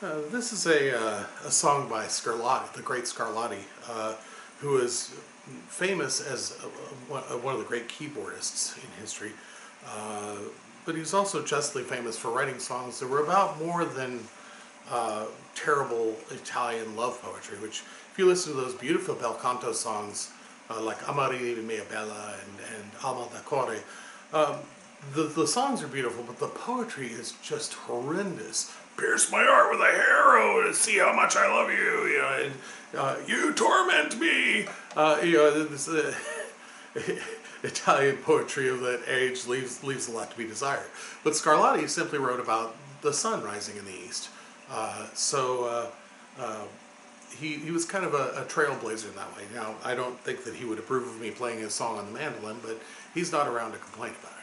This is a song by Scarlotti, the great Scarlotti, who is famous as one of the great keyboardists in history. But he's also justly famous for writing songs that were about more than terrible Italian love poetry, which, if you listen to those beautiful bel canto songs like Amari mia bella and Alma da Core, the songs are beautiful, but the poetry is just horrendous. Pierce my heart with a harrow to see how much I love you, and you torment me. This Italian poetry of that age leaves a lot to be desired. But Scarlotti simply wrote about the sun rising in the east. He was kind of a trailblazer in that way. Now, I don't think that he would approve of me playing his song on the mandolin, but he's not around to complain about it.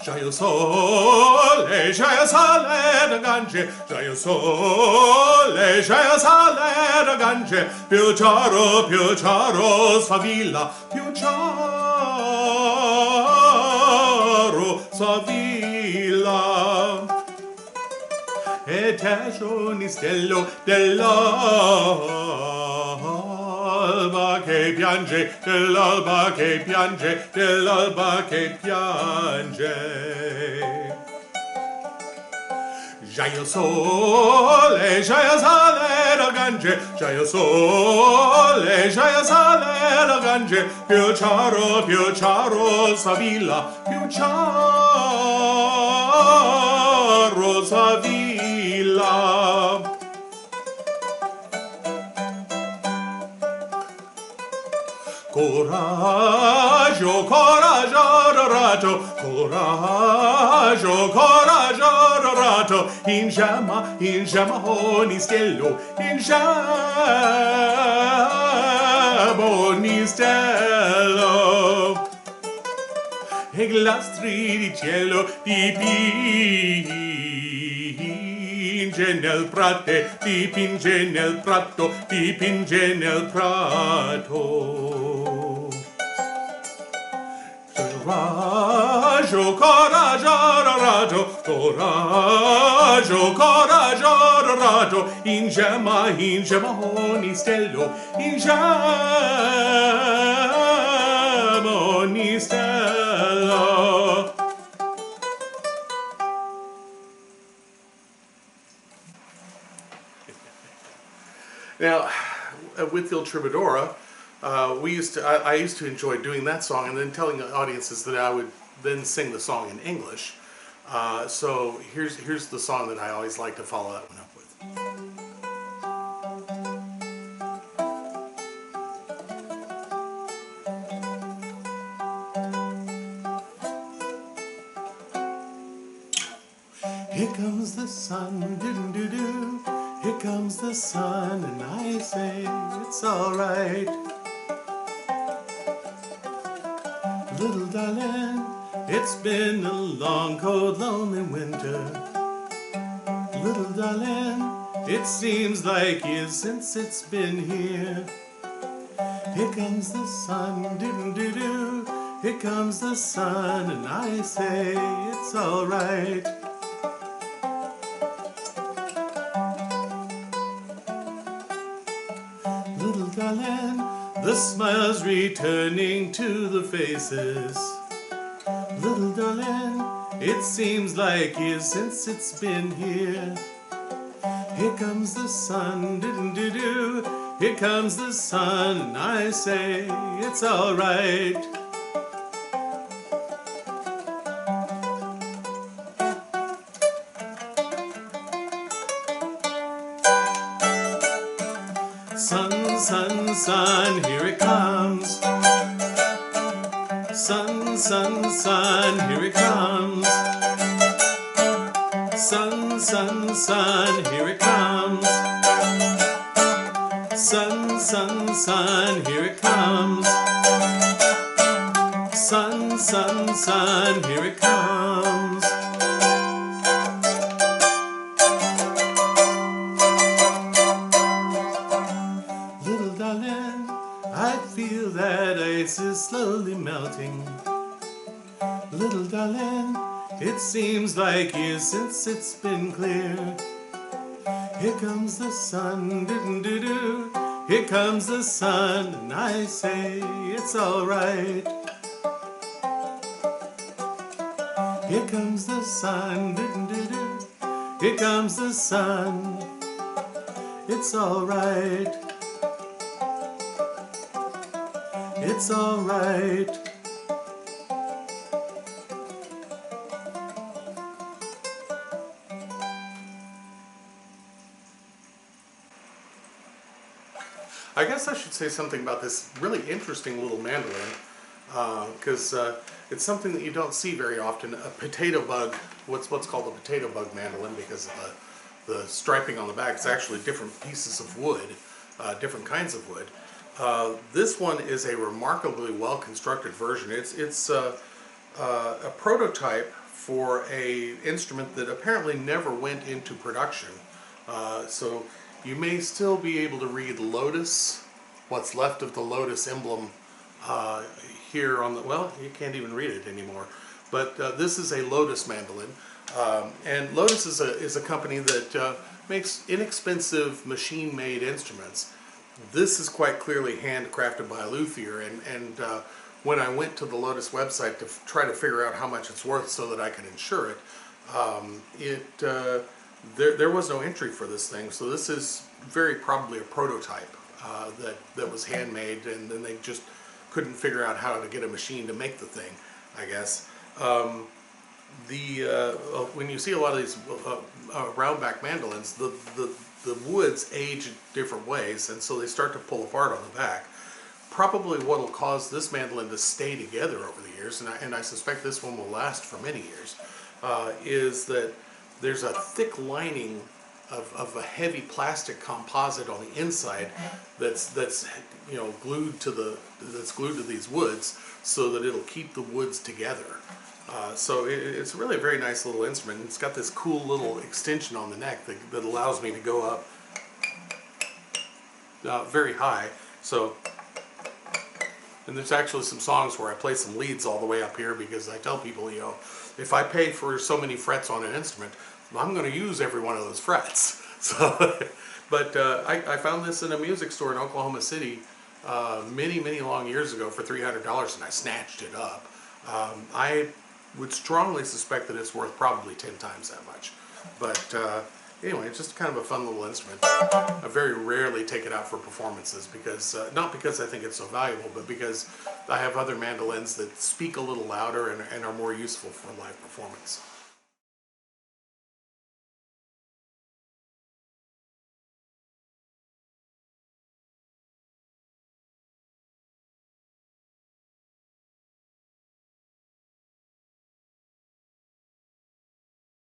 Già sole da Gange, già sole da Gange, più chiaro sfavilla, più chiaro sfavilla. E teso nistello dell'alba che piange, dell'alba che piange, dell'alba che piange. Già il sole da Gange, già il sole da Gange, più chiaro sa villa, più chiaro sa villa. Coraggio, rato, in gemma ogni stello, in gemma ogni stello. E glastri di cielo dipinge nel prato, dipinge nel prato. Coraggio, rato, in gemma ogni stello, in gemma ogni stello. Now, with Il Troubadour, I used to enjoy doing that song and then telling the audiences that I would then sing the song in English. So here's the song that I always like to follow that one up with. Here comes the sun, doo-doo-doo. Here comes the sun, and I say it's all right. Little darling, it's been a long, cold, lonely winter. Little darling, it seems like years since it's been here. Here comes the sun, doo-doo-doo. Here comes the sun, and I say it's all right. Little darling, the smile's returning to the faces. Little darling, it seems like years since it's been here. Here comes the sun, doo-doo-doo. Here comes the sun, and I say it's all right. Sun, sun, sun, here it comes. Sun, sun, sun, here it comes. Sun, sun, sun, here it comes. Sun, sun, sun, here it comes. Sun, sun, sun, here it comes. Little darling, I feel that ice is slowly melting. Little darling, it seems like years since it's been clear. Here comes the sun, doo-doo-doo-doo. Here comes the sun, and I say it's alright. Here comes the sun, doo-doo-doo-doo. Here comes the sun, it's alright. It's alright. I guess I should say something about this really interesting little mandolin, because it's something that you don't see very often. A potato bug, what's called a potato bug mandolin, because of the striping on the back. It's actually different pieces of wood, different kinds of wood. This one is a remarkably well constructed version. It's a prototype for a instrument that apparently never went into production. So you may still be able to read Lotus, what's left of the Lotus emblem here on the, well, you can't even read it anymore. But this is a Lotus mandolin. And Lotus is a company that makes inexpensive machine-made instruments. This is quite clearly handcrafted by a luthier, and when I went to the Lotus website to try to figure out how much it's worth so that I could insure it, there was no entry for this thing, so this is very probably a prototype that was handmade, and then they just couldn't figure out how to get a machine to make the thing, I guess. When you see a lot of these roundback mandolins, the woods age in different ways, and so they start to pull apart on the back. Probably what will cause this mandolin to stay together over the years, and I suspect this one will last for many years, is that there's a thick lining of a heavy plastic composite on the inside that's glued to these woods, so that it'll keep the woods together. So it's really a very nice little instrument. It's got this cool little extension on the neck that allows me to go up very high. So, and there's actually some songs where I play some leads all the way up here, because I tell people, if I pay for so many frets on an instrument, I'm going to use every one of those frets. So, but I found this in a music store in Oklahoma City many long years ago for $300, and I snatched it up. I would strongly suspect that it's worth probably 10 times that much. But anyway, it's just kind of a fun little instrument. I very rarely take it out for performances, because not because I think it's so valuable, but because I have other mandolins that speak a little louder and are more useful for live performance.